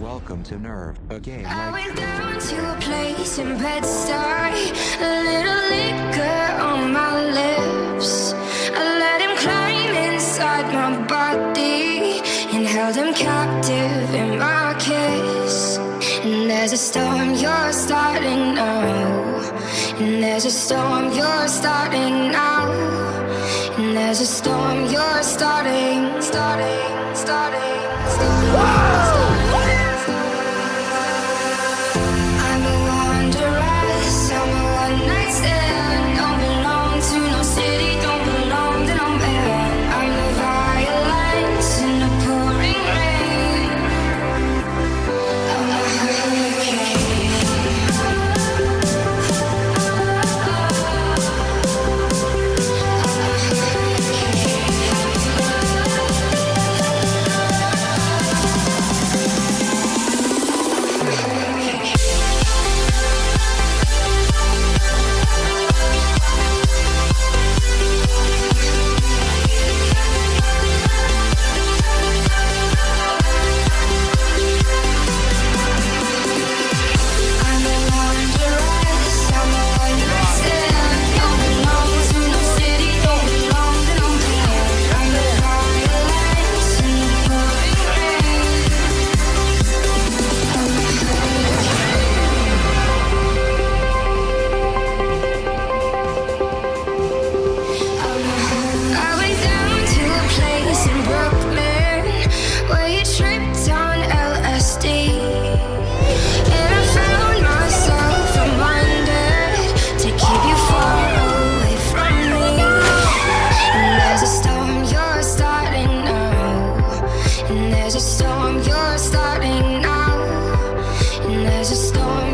Welcome to Nerve, a game I like went down to a place in Bed-Stuy, a little liquor on my lips. I let him climb inside my body and held him captive in my kiss. And there's a storm you're starting now, and there's a storm you're starting now, and there's a storm you're starting. I'm a wanderess, I'm a one-night stand. Don't belong to no city, don't belong to no man. I'm the violence in the pouring rain. I'm a hurricane. I'm a wanderess, I'm a one-night stand. Don't belong to no city, don't belong to no man. I'm the violence in the pouring rain. I'm a I went down to a place in Brooklyn where you tripped on LSD, and I found myself reminded to keep you far away from me. And there's a storm you're starting now, and there's a storm you're starting now, and there's a storm